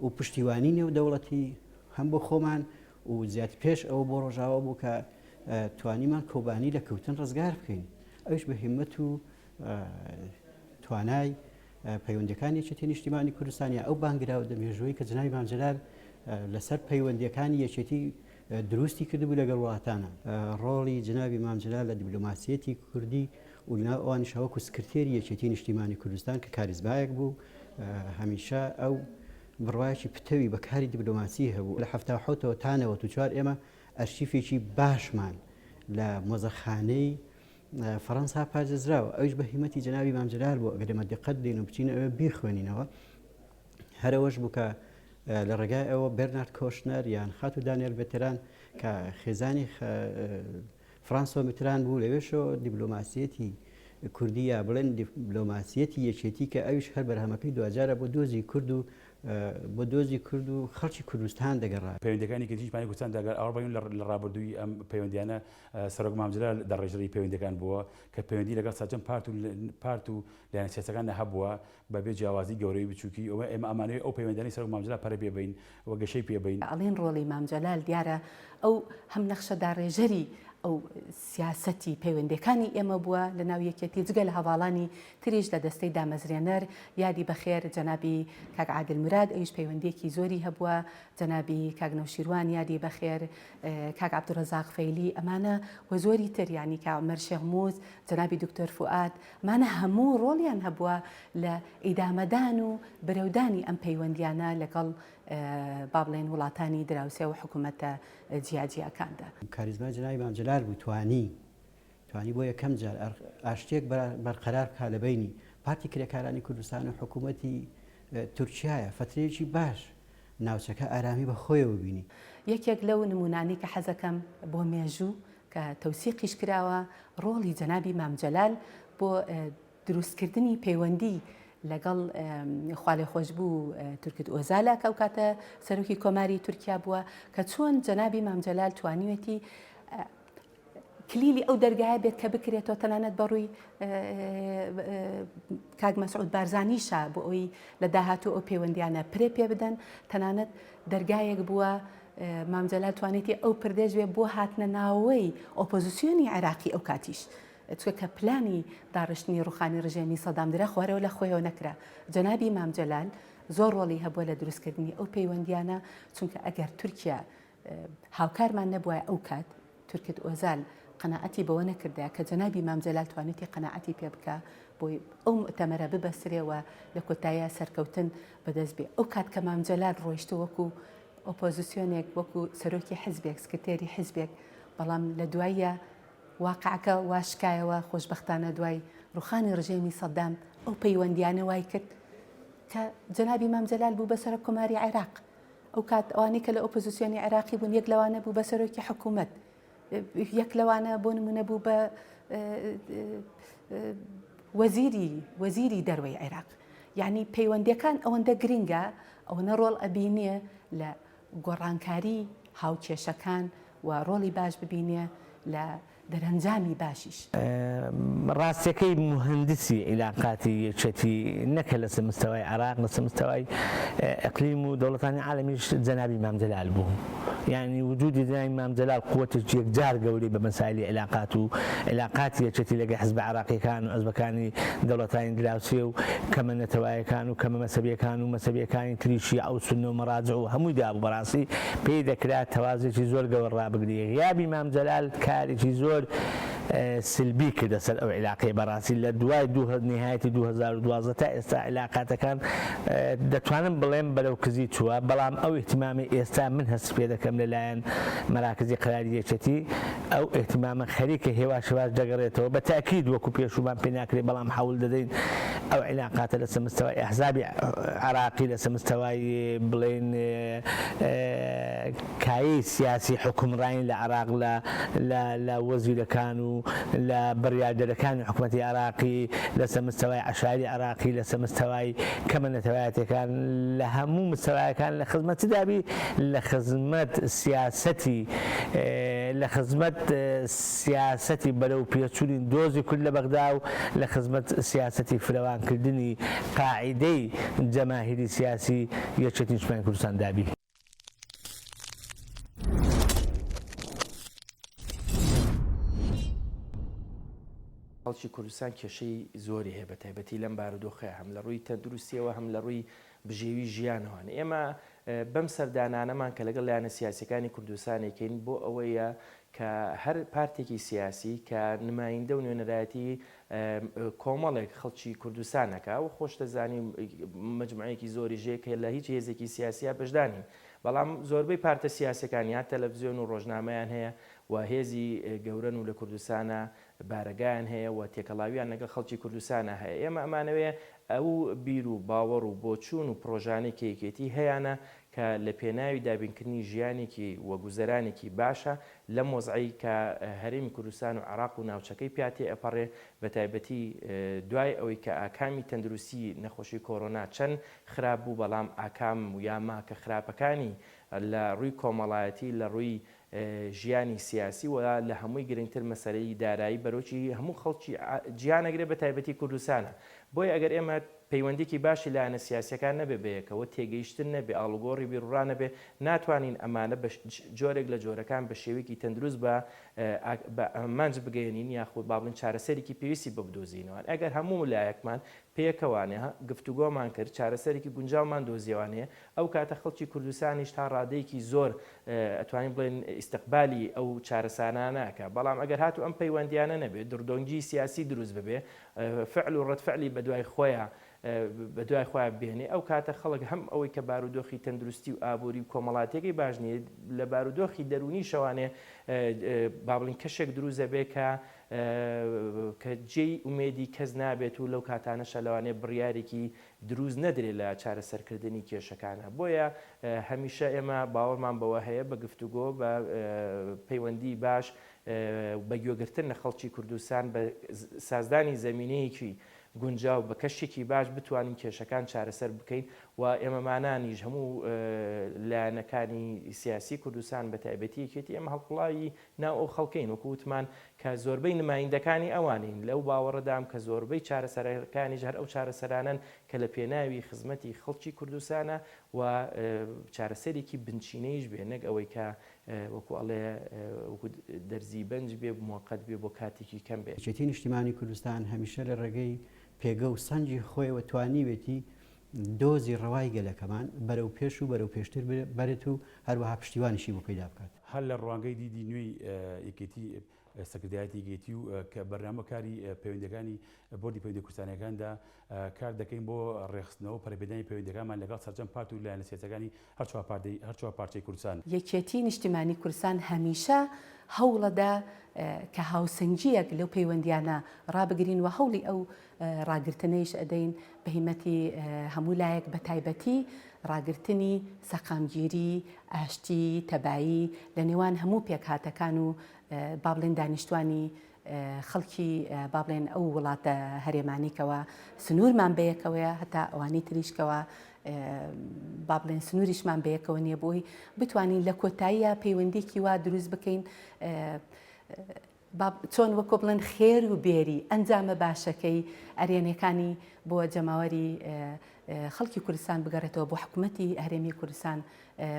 و پشتیوانی نێو دەوڵەتی هەم بۆ خۆمان و زیات پێش ئەوە بۆ ڕۆژاوە بوو کە توانیمان کۆبانی لە کەوتن ڕزگار بکەین ئەوش بە هیممەت و توانای پەیوەندەکانی یەکێتی نیشتیمانی کوردستانیا ئەو بانگراوە دەمێژوەی کە جنابی مام جلال لەسەر پەیوەندیەکانی یەکێتی دروستی کردبوو لەگەڵ وڵاتانە ڕۆڵی جنابی مام جلال لە دیبلۆماسیەتی کوردی و لەناو ئەوانیش هەوەکو سکرتێری یەکێتی نیشتیمانی کوردستان کە کاریزبایەک بوو هەمیشە ئەو بڕوایەکی پتەوی بەکاری دیبلۆماسی هەبوو لە 1970ەوە تا 1994 ئێمە ئەرشیفێکی باشمان لە مۆزەخانەی فەڕەنسا پارێزراوە ئەوش بە هیمەتی جنابی مام جلال بوو ئەگەر ئێمە دقت دێن و بچینە ئەوە بیخوێنینەوە هەرەوەش بوو کە لە ڕێگای ئەوە بێرنارد کۆشنەر یان خات و دانیێل ڤێتران کە خێزانی فرانسۆ میتران بوو لەوێشەوە دیبلۆماسیەتی کوردی یا بڵێن دیبلۆماسیەتی یەکێتی کە ئەویش هەر بەرهەمەکەی دوجارە بۆ دۆزی کورد و خەڵکی کوردستان دەگەڕا پەیوەندەکانی کە نیشتیمانی کوردستان دەگەر ئەوڕبین لە ڕابردووی ئەم پەیوەندیانە سەرۆک مام جلال دەڕێژەری پەیوەندەکان بووە کە پەیوەندی لەگەڵ سەرجەم پارت و لایەنە سیاسەکاندا هەبووە بەبێ جیاوازی گەورەی بچووکی ئەوە ئێمە ئەمانەوەی ئەو پەیوەندیانی سەرۆک مام جلال پەرە پێبین و گەشەی پێبین ئەڵێن ڕۆڵی مام جلال دیارە ئەو هەم نەخشەدا ڕێژەری ئەو سیاسەتی پەیوەندەکانی ئێمە بووە لە ناو یەکێتی جگە لە هەواڵانی تریش لە دەستەی دامەزرێنەر یادی بەخێر جەنابی کاک عادل مراد ئەویش پەیوەندێکی زۆری هەبووە جەنابی کاک نەوشیروان یادی بەخێر کاک عەبدوڕەزاق فەیلی ئەمانە و زۆری تر ینی کاک عومەر شێخموز جەنابی دکتۆر فوئاد ئەمانە هەموو ڕۆڵیان هەبووە لە ئیدامەدان و بەرەودانی ئەم پەیوەندیانە لەگەڵ با بڵێن وڵاتانی دراوسێ و حکوومەتە جیاجیەکاندا کاریزمای جنابی مام جلال بوو توانی بۆ یەکەم جار ئاشتێک بەرقەرار بکا لە بینی پارتی کرێکارانی کوردستان و حکوومەتی تورکیایە فترەیەکی باش ناوچەکە ئارامی بە خۆیەوە بینی یەکێک لەو نمونانی کە حەزەکەم بۆ مێژوو کە تەوسیقیش کراوە ڕۆڵی جەنابی مام جلال بۆ دروستکردنی پەیوەندی لەگەڵ خاڵێ خۆشببوو تورکت ئۆزالە کە ئەو کاتە سەرۆکی کۆماری تورکیا بووە کە چۆن جەنابی مام جلال توانیوێتی کلیلی ئەو دەرگایە بێت کە بکرێتەوە تەنانەت بەڕووی کاک مەسعود بارزانیشە بۆ ئەوی لە داهاتوو ئەو پەیوەندیانە پێ بدەن تەنانەت دەرگایەک بووە مام جلال توانێتی ئەو پردێژێ بۆ هاتنە ناوەی ئۆپۆزیسیۆنی عێراقی ئەو کاتیش چونکە کە پلانی داڕشتنی ڕوخانی ڕژێمی سەدام درا خوارەوە لە خۆیەوە نەکرا جەنابی مام جلال زۆر ڕۆڵی هەبووە لە دروستکردنی ئەو پەیوەندیانە چونکە ئەگەر تورکیا هاوکارمان نەبووە ئەو کات تورکت ئۆزال قەناعەتی بەوە نەکردە کە جەنابی مام جلال توانێتی قەناعەتی پێ بکە بۆی ئەو مؤتەمەرە ببەسرێەوە لە کۆتاییە سەرکەوتن بەدەست بێ ئەو کات کە مام جلال ڕۆیشتە وەکو ئۆپۆزیسیۆنێک وەکو سەرۆکی حزبێک سکرتێری حزبێک بەڵام لە دوایە واقعەکە واشکایەوە خۆشبەختانە دوای ڕوخانی ڕژێمی سەدام ئەو پەیوەندیانە وای کرد کە جەنابی مام جلال بوو بەسەر کۆماری عێراق ئەو کات ئەوانەی کە لە ئۆپۆزیسیۆنی عێراقی بوون یەک لەوانە بوو بە سەرۆکی حکوومەت یەک لەوانە بۆ نمونە بوو بە وەزیری دەروەی عێراق یعنی پەیوەندیەکان ئەوەندە گرنگە ئەوەنە ڕۆڵ ئەبینێ لە گۆڕانکاری هاوکێشەکان و ڕۆڵی باش ببینێ لە دەرەنجامی باشیش ڕاستیەکەی مهندسی عیلاقاتی یەکێتی نەکە لە مستەوای عێراق لە مستەوای ئەقلیم و دەوڵەتانی عالەمیش جەنابی مام جلال بوو یعنی وجودی جەنابی مام جلال قووەتێکی یەکجار گەورەی بە مەسایلی عیلاقات و عیلاقاتی یەکێتی لەگەڵ حزب عێراقیەکان و حزبەکانی دەوڵەتانی دراوسێ و کەمە نەتەوایەکان و کەمە مەسەبیەکان و مەسەبیەکانی تریشی ئەو سونە و مەراجع و هەمووی دابوو بەڕاستی پێی دەکرات تەوازێکی زۆر گەورە ڕابگری غیابی مام جلال کارێکی زۆر سلبی کردە سەر ئەو عیلاقەی بەڕاستی لە دوای نهایەتی 2012 تا ئێستا عیلاقاتەکان دەتوانم بڵێم بەرەو کزی چووە بەڵام ئەو احتیمامی ئێستا من هەست پێ دەکەم لەلایەن مەراکزی قەراری یەکێتی ئەو احتیمامە خەریکە هێواشەواش دەگەڕێتەوە بە تاکید وەکو پێشومان پێ ناکرێت بەڵام حەول دەدەین ئەو عیلاقاتە لەسەر مستەوای ئەحزابی عراقی لەسەر مستەوای بڵێن کایەی سیاسی حکومڕانی لە عراق لە وەزیرەکان و لە بڕیاردەرەکانی حکوومەتی عراقی لەسەر مستەوای عەشایری عراقی لەسەر مستەوای کەمە نەتەوایەتەکان لە هەموو مستەوایەکان لە خزمەتی دابی لە خزمەت سیاسەتی لە خزمەت سیاسەتی بەرەو پێچووری دۆزی کورد لە بەغدا و لە خزمەت سیاسەتی فرەوانکردنی قاعیدەی جەماهیری سیاسی یەکێتی نیشتیمانی کوردستان دابی. خەڵکی کوردستان کێشەی زۆری هەیە بە تایبەتی لەم بارودۆخەیە هەم لە ڕووی تەندروستیەوە هەم لە ڕووی بژێوی ژیانەوەن. ئێمە بەم سەردانانەمان کە لەگەڵ لایەنە سیاسیەکانی کوردستانێکین بۆ ئەوەیە کە هەر پارتێکی سیاسی کە نمایندە و نوێنەرایەتی کۆمەڵێک خەڵکی کوردستانەکە و خۆش دەزانین مجموعەیەکی زۆری ژێ کە لە هیچ هێزێکی سیاسیە بەشدانین. بەڵام زۆربەی پارتە سیاسەکان یا تەلەڤیزیۆن و ڕۆژنامەیان هەیە و هێزی گەورەن و لە کوردستانە بارەگایان هەیە و تێکەڵاویان لەگەڵ خەڵکی کوردستانە هەیە. ئێمە ئەمانەوەیە ئەو بیر و باوەڕ و بۆچوون و پرۆژانێکی یەکێتی هەیەە کە لە پێناوی دابینکردنی ژیانێکی وە گوزەرانێکی باشە لە مۆزعی کە هەرێمی کوردستان و عراق و ناوچەکەی پیاتی ئەپەڕێ بە تایبەتی دوای ئەوەی کە ئاکامی تەندروستی نەخۆشی کۆڕۆنا چەند خراپ بوو بەڵام ئاکام و یاماکە خراپەکانی لە ڕووی کۆمەڵایەتی لە ڕووی ژیانی سیاسی و لە هەمووی گرنگتر مەسەلەی دارایی بەرۆکی هەموو خەڵکی گیانەگرێ بە تایبەتی کوردستانە. بۆی ئەگەر ئێمە پەیوەندێکی باشی لایەنە سیاسیەکان نەبێ بەیەکەوە تێگەیشتن نەبێ ئاڵوگۆڕی بیرڕان نەبێ ناتوانین ئەمانە جۆرێک لە جۆرەکان بە شێوەیەکی تەندروست بە ئەمانج بگەێنین یاخود با بڵین چارەسەرێکی پێویستی بە بدۆزینەوە. ئەگەر هەموو لایەکمان پێیەکەوانێ گفتوگۆمان کرد چارەسەرێکی گونجاومان دۆزیێوانەیە ئەو کاتە خەڵکی کوردستانیش تا ڕادەیەکی زۆر ئەتوانین بڵێن ئیستقبالی ئەو چارەسانانەکە. بەڵام ئەگەر هاتو ئەم پەیوەندیانە نەبێت دڕدۆنگی سیاسی دروست ببێ فعل و ڕەتفعلی بەدوای خۆیان بە دوای خۆیان بێنێ ئەو کاتە خەڵک هەم ئەوەی کە بارودۆخی تەندروستی و ئابووری و کۆمەڵاتێکی باش نیە لە بارودۆخی دەرونی شەوانێ با بڵین کەشێک دروست دەبێت کە جێی ئومێدی کەس نابێت و لەو کاتانە شەلەوانێ بڕیارێکی دروست نەدرێت لە چارەسەرکردنی کێشەکانە. بۆیە هەمیشە ئێمە باوەڕمان بەوە هەیە بە گفتوگۆ بە پەیوەندی باش بە گوێگرتن لە خەڵکی کوردستان بە سازدانی زەمینەیەکی گونجاو بە کەشێکی باش بتوانین کێشەکان چارەسەر بکەین و ئێمەمانانیش هەموو لایەنەکانی سیاسی کوردستان بە تایبەتیەکێتی ئێمە هەڵقڵاوی ناو ئەو خەڵکەین وەکو وتمان کە زۆربەی نمایندەکانی ئەوانین لەو باوەڕەدام کە زۆربەی چارەسەرەکانیش هەر ئەو چارەسەرانن کە لە پێناوی خزمەتی خەڵکی کوردستانە و چارەسەرێکی بنچینەیش بێ نەک ئەوەی کە وەکو ئەڵێ دەرزی بەنج بێ موقەت بێ بۆ کاتێکی کەم بێت. یەکێتی نیشتیمانی کوردستان هەمیشە لە ڕێگەی پێگە و سەنجی خۆیەوە توانیوێتی دۆزی ڕەوای گەلەکەمان بەرەو پێش و بەرەو پێشتر بێت و هەروەها پشتیوانیشی بۆ پەیدا بکات. هەر لە ڕوانگەی دیدی نوێی یەکێتی سەکردایەتی یەکێتی و کە بەرنامەکاری پەیوەندەکانی بۆردی پەیوەندی کوردستانیەکاندا کار دەکەین بۆ ڕێخستنەوە پەرەپێدانی پەیوەندەکانمان لەگەڵ سەرجەم پارت و لایەنە سیاسەکانی هەرچوار پارچەی کوردستان. یەکێتی نیشتیمانی کوردستان هەمیشە هەوڵەدا کە هاوسنگیەک لەو پەیوەندیانە ڕابگرین و هەوڵی ئەو ڕاگررتنەیش ئەدەین بە هیمەتی هەموو لایەک بە تایبەتی ڕاگررتنی سەقامگیری ئاشتی تەبایی لە نێوان هەموو پێکهاتەکان و بابڵێن دانیشتوانی خەڵکی بابڵێن ئەو وڵاتە هەرێمانیکەوە سنوورمان بەیەکەوەیە هەتا ئەوانی تریشکەوە بابڵێن سنووریشمان بەیەکەوە نییە بۆی بتوانین لە کۆتاییە پەیوەندێکی وا دروست بکەین چۆن وەکۆ بڵێن خێر و بێری ئەنجامە باشەکەی ئەرێنەکانی بۆ جەماوەری خەڵکی کوردستان بگەڕێتەوە بۆ حکوومەتی هەرێمی کوردستان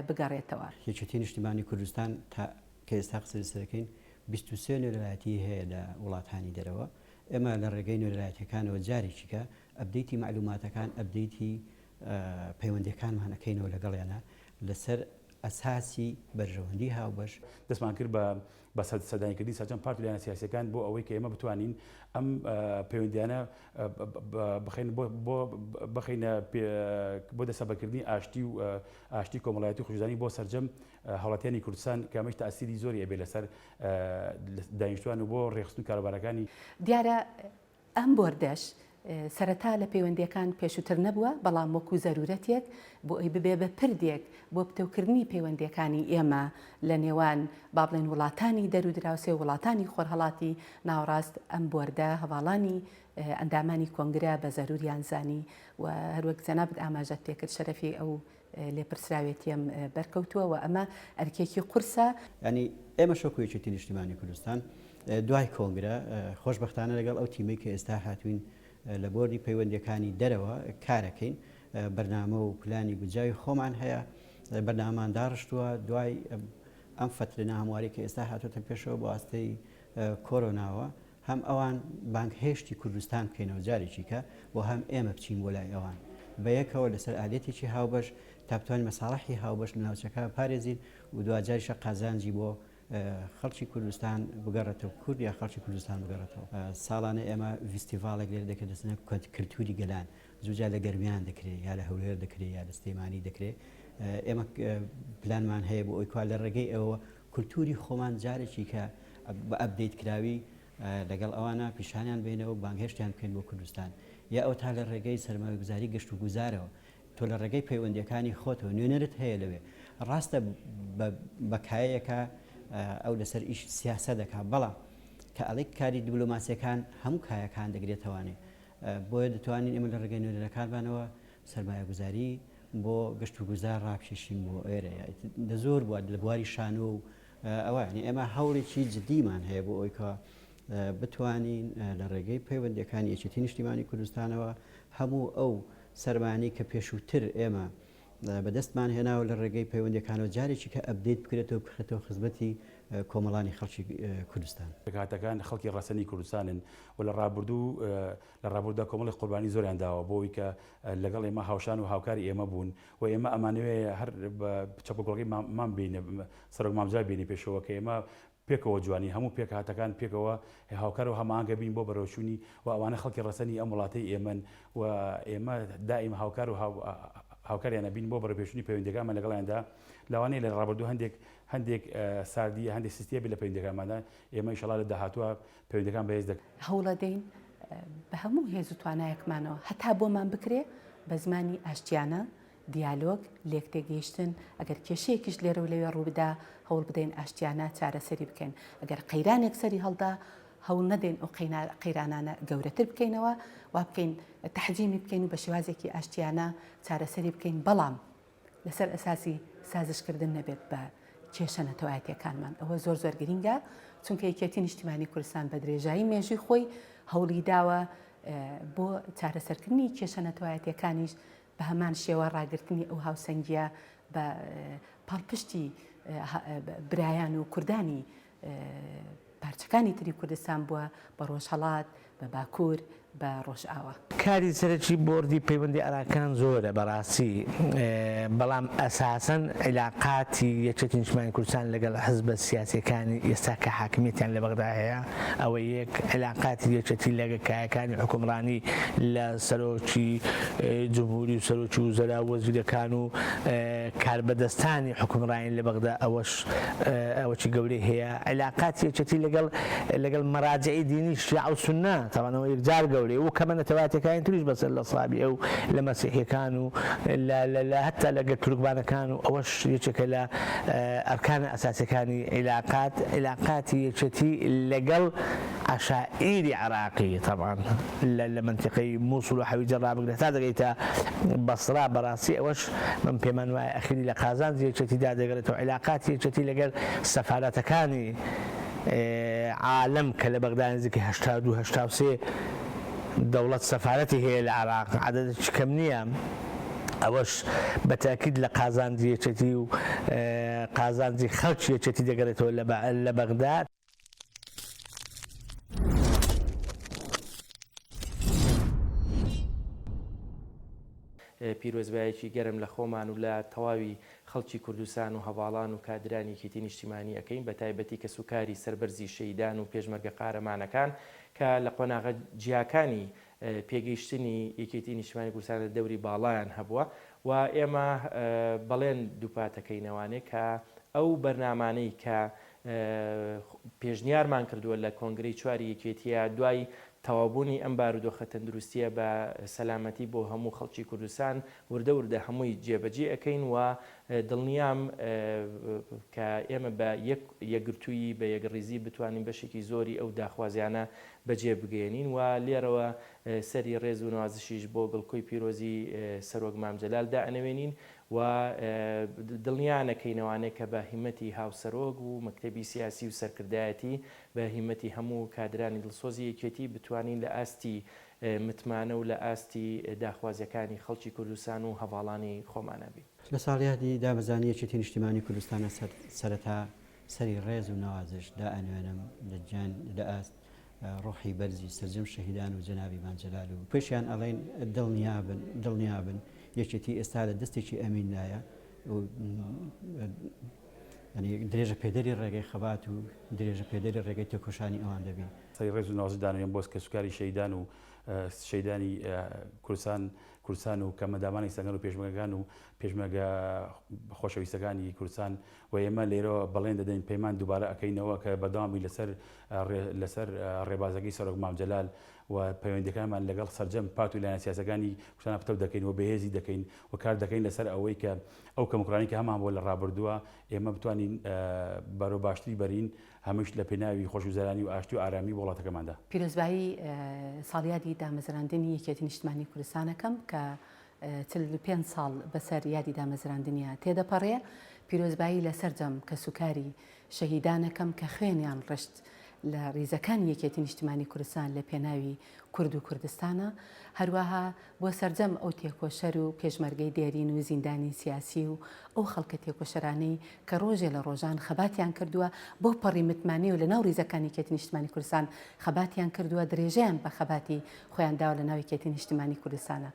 بگەڕێتەوە. یەکێتی نیشتیمانی کوردستان تا کە ئێستا قسەکەین 23 نوێنەرایەتی هەیە لە وڵاتانی دەرەوە. ئێمە لە ڕێگەی نوێنەرایەتەکانەوە جارێکیکە ئەبدەیتی معلوماتەکان ئەبدەیتی پەیوەندەکانمانەکەینەوە لەگەڵیانە لەسەر ئەساسی بەرژەوەندی هاوبەش دەستمان کرد بە سەردانیکردنی سەرجەم پارت و لایەنە سیاسیەکان بۆ ئەوەی کە ئێمە بتوانین ئەم پەیوەندیانە بخینە بۆ دەسەبەکردنی ئاشتی کۆمەڵایەتی خوشدانی بۆ سەرجەم هەوڵاتیانی کوردستان کە ئەمەش تەئسیری زۆری ئەبێ لەسەر دانیشتوان و بۆ ڕێخستن کاروبارەکانی. دیارە ئەم بۆردەش سەرەتا لە پەیوەندیەکان پێشووتر نەبووە بەڵام وەکو زەرورەتێک بۆ ئەی ببێ بە پردێک بۆ پتەوکردنی پەیوەندیەکانی ئێمە لە نێوان با بڵێن وڵاتانی دەرودراوسێ وڵاتانی خۆرهەڵاتی ناوڕاست ئەم بوەردە هەواڵانی ئەندامانی کۆنگرە بە زەروریان زانی و هەروەک جەنابەت ئاماژەت پێکرد شەرەفی ئەو لێپرسراوێتیم بەرکەوتووە و ئەمە ئەرکێکی قورسە. ینی ئێمە شۆکوێکی نیشتیمانی کوردستان دوای کۆنگرە خۆشبەختانە لەگەڵ ئەو تیمەی کە ئێستا هاتوین لە بۆردی پەیوەندیەکانی دەرەوە کارەکەین بەرنامە و پلانی گونجاوی خۆمان هەیە بەرنامان داڕشتووە دوای ئەم فترە هەمواری کە ئێستا هاتوۆتە پێشەوە بۆ ئاستەی کۆرۆناوە هەم ئەوان بانک هێشتی کوردستان بکەینەوە جارێکی کە بۆ هەم ئێمە بچین بۆ لای ئەوان بە یەکەوە لەسەر ئالێتێکی هاوبەش تا بتوانین مەساڵحی هاوبەش لە ناوچەکە پارێزین و دوجاریشە قازانجی بۆ خەڵکی کوردستان بگەڕێتەوە کورد یا خەڵکی کوردستان بگەڕێتەوە. ساڵانە ئێمە ڤیستیڤالێک لێرە دەکرێت دەستنە کلتوری گەلان زوجا لە گەرمیان دەکرێت یا لە هەولێر دەکرێت یا لە سلێمانی دەکرێت. ئێمە پلانمان هەیە بۆ ئەوی کوا لە ڕێگەی ئەوە کولتوری خۆمان جارێکی کە بە ئەپدەیت کراوی لەگەڵ ئەوانە پیشانیان بینەوە بانگهێشتیان بکەین بۆ کوردستان یا ئەو تا لە ڕێگەی سەرمایه‌گوزاری گەشت و گوزارەوە تۆ لە ڕێگەی پەیوەندیەکانی خۆتەوە نوێنەرت هەیە لەوێ ڕاستە بەکایەکە ئەو لەسەر ئیش سیاسە دەکات بەڵام کە ئەڵێک کاری دیبلۆماسیەکان هەموو کایەکان دەگرێتەوانێ بۆیە دەتوانین ئێمە لە ڕێگەی نوێنەرەکانمانەوە سەرمایه‌گوزاری بۆ گەشت و گوزار ڕابکێشین بۆ ئێرە لە زۆر بووە لە بواری شانۆ و ئەوانی ئێمە هەوڵێکی جدیمان هەیە بۆ ئەوی کە بتوانین لە ڕێگەی پەیوەندیەکانی یەکێتی نیشتیمانی کوردستانەوە هەموو ئەو سەرمانەی کە پێشووتر ئێمە بەدەستمان هێناوە لە ڕێگەی پەیوەندیەکانەوە جارێکی کە ئەپدەیت بکرێتەوە بخێتەوە خزمەتی کۆمەڵانی خەڵکی کوردستان. کاتەکان خەڵکی ڕاستنی کوردستانن و لە ڕابردوودا کۆمەڵی قوربانی زۆریان داوە بۆەوەی کە لەگەڵ ئێمە هاوشان و هاوکاری ئێمە بوون و ئێمە ئەمانەوێ هەر چەپۆگۆڵی مان بینە سەرۆک مامزای بینی پێشەوە کە ئێمە پێکەوە جوانی هەموو پێکهاتەکان پێکەوە هاوکار و هەماهنگە بین بۆ بەرەوشوونی و ئەوانە خەڵکی ڕاستنی ئەم وڵاتەی ئێمەن و ئێمە دائیم هاوکار و هاوکاریانە بین بۆ بەرەپێشونی پەیوەندیەکانمان لەگەڵیاندا لەوانەیە لە ڕابردوو هەندێک ساردی هەندێک سیستێبی لە پەیوەندیەکانماندا ئێمە ئینشەڵا لە داهاتووە پەیوەندیەکان بەهێز دەکەین. هەوڵە دەین بە هەموو هێز و توانایەکمانەوە هەتا بۆمان بکرێ بە زمانی ئاشتیانە دیالۆگ لێک تێگەیشتن ئەگەر کێشەیەکیش لێرە و لەوێ ڕووبدا هەوڵ بدەین ئاشتیانە چارەسەری بکەین ئەگەر قەیرانێک سەری هەڵدا هەوڵ نەدەین ئەو قەیرانانە گەورەتر بکەینەوە وا بکەین تەحجیمی بکەین و بە شێوازێکی ئاشتیانە چارەسەری بکەین بەڵام لەسەر ئەساسی سازشکردن نەبێت بە کێشە نەتەوایەتیەکانمان ئەوە زۆر زۆر گرینگە چونکە یەکێتی نیشتیمانی کوردستان بە درێژایی مێژووی خۆی هەوڵی داوە بۆ چارەسەرکردنی کێشە نەتەوایەتیەکانیش بە هەمان شێوە ڕاگررتنی ئەو هاوسەنگیە بە پاڵپشتی برایان و کوردانی پارچەکانی تری کوردستان بووە بە ڕۆژهەڵات بە باکوور بە ڕۆژئاوا. کاری سەرەکی بۆردی پەیوەندی ئەراکان زۆرە بەڕاستی بەڵام ئەساسەن عیلاقاتی یەکێتی نیشتیمانی کوردستان لەگەڵ حزبە سیاسیەکانی ئێستا کە حاکمیەتیان لە بەغدا هەیە ئەوە یەک عیلاقاتی یەکێتی لەگەکایەکانی حکومڕانی لە سەرۆکی جمهوری و سەرۆکی وزەرا و وەزیرەکان و کاربەدەستانی حکومڕانی لە بەغدا ئەوەی گەورەی هەیە عیلاقاتی یەکێتی لەگەڵ مەراجعی دینی شیعە و سونە تاوانەوە یەکجار گەورەی و کەمە نەتەوایەتەکانی تریش بەسەر لە سڵابی ئەو لە مەسیحیەکان و هەتا لەگەڵ تورکمانەکان و ئەوەش یەکێکە لە ئەرکانە ئەساسیەکانی عیلاقاتی یەکێتی لەگەڵ عەشائیری عێراقی طبعاً لە منتیقەی مووسڵ و حەویجە ڕابگرێت تا دەگەیتە بەسڕا بەڕاستی ئەوەش من پێمان وایە ئەخیری لە قازانجی یەکێتیدا دەگەڕێتەوە عیلاقاتی یەکێتی لەگەڵ سەفارەتەکانی عالم کە لە بەغدا نزیکە 82-83 دەوڵەت سەفارەتی هەیە لە عێراق عەدەدێکی کەم نییە ئەوەش بەتاکید لە قازانجی یەکێتی و قازانجی خەڵکی یەکێتی دەگەڕێتەوە لە بەغدا. پیرۆزبایەکی گەرم لە خۆمان و لە تەواوی خەڵکی کوردستان و هەواڵان و کادرانی یەکێتی نیشتیمانی ئەەکەین بە تایبەتی کە سوکاری سەربەرزی شەیدان و پێشمەرگە قارەمانەکان کە لە قۆناغە جیاکانی پێگەیشتنی یەکێتی نیشتیمانی کوردستان لە دەوری باڵایان هەبووە و ئێمە بەڵێن دووپاتەکەینەوانێ کە ئەو بەرنامانەی کە پێشنیارمان کردووە لە کۆنگرەی چواری یەکێتیە دوای تەوابوونی ئەم بارودۆخە تەندروستیە بە سەلامەتی بۆ هەموو خەڵکی کوردستان وردە وردە هەمووی جێبەجێ ئەەکەین و دڵنیام کە ئێمە بە یەکگرتووی بە یەکڕیزی بتوانین بەشێکی زۆری ئەو داخوازیانە بەجێ بگەێنین و لێرەوە سەری ڕێز و نوازشیش بۆ گڵکۆی پیرۆزی سەرۆک مام جەلال دائەنەوێنین و دڵنیانەکەینەوانەیە کە بە هیمەتی هاوسەرۆک و مەکتەبی سیاسی و سەرکردایەتی بە هیمەتی هەموو کادرانی دڵسۆزی یەکێتی بتوانین لە ئاستی متمانە و لە ئاستی داخوازیەکانی خەڵکی کوردستان و هەواڵانی خۆمانەبی. لە ساڵیادی دامەزانیەکی نیشتیمانی کوردستانە سەرەتا سەری ڕێز و نوازش دائەنوێنم لە ئاست ڕۆحی بەرزی سەرجەم شەهیدان و جەنابی مامجەلال و پێشیان ئەڵێن دڵنیابن یەکێتی ئێستا لە دەستێکی ئەمینایە درێژە پێدەری ڕێگەی خەبات و درێژە پێدەری ڕێگەی تێکۆشانی ئەوان دەبین. سەری ڕێز و نوازدانیان بۆست کە سوکاری شەیدان و شەیدانی کوردستان و کەمەدامانی سەنگەن و پێشمەرگەکان و پێشمەرگە خۆشەویستەکانی کوردستان و ئێمە لێرەوە بەڵێن دەدەین پەیمان دووبارە ئەەکەینەوە کە بەداوامی لەسەر ڕێبازەکەی سەرۆک مام جەلال و پەیوەندیەکانمان لەگەڵ سەرجەم پات و لایەنە سیاسەکانی کوردستان پتە دەکەین و بەهێزی دەکەین و کار دەکەین لەسەر ئەوەی کە ئەو کەموکڕانی کە هەمان بۆ لە ڕابردووە ئێمە بتوانین بەرەو باشتری بەرین هەمووش لە پێناوی خۆشویزارانی و ئاشتی و ئارامی وڵاتەکەماندا. پیرۆزبایی ساڵیادی دامەزراندنی یەکێتی نیشتیمانی کوردستانەکەم کە 45 ساڵ بەسەر یادی دامەزراندنیە تێدەپەڕێ پیرۆزبایی لەسەر جەم کە سوکاری شەهیدانەکەم کە خوێنیان ڕشت لە ریزەکانی یەکێتی نیشتیمانی کوردستان لە پێناوی کورد و کوردستانە هەروەها بۆ سەرجەم ئەو تێکۆشەر و پێشمەرگەی دێرین و زیندانی سیاسی و ئەو خەڵکە تێکۆشەرانەی کە ڕۆژێ لە ڕۆژان خەباتیان کردووە بۆ پەڕی متمانی و لە ناو ریزەکانی یەکێتی نیشتیمانی کوردستان خەباتیان کردووە درێژەیان بە خەباتی خۆیان داوە لە ناو یەکێتی نیشتیمانی کوردستانە.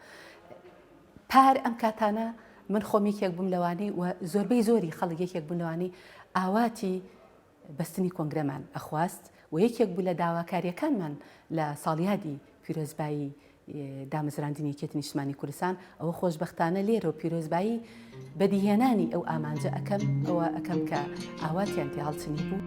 پار ئەم کاتانە من خۆمی یەکێک بووم لەوانی و زۆربەی زۆری خەڵک یەکێک بوون لەوانی ئاواتی بەستنی کۆنگرەمان ئەخواست و یەکێک بوو لە داواکاریەکانمان لە ساڵیادی پیرۆزبایی دامەزراندنی یەکێتی نیشتیمانی کوردستان ئەوە خۆشبەختانە لێرە و پیرۆزبایی بەدیهێنانی ئەو ئامانجە ئەەکەم کە ئاواتیان تێ هەڵچنی بوو.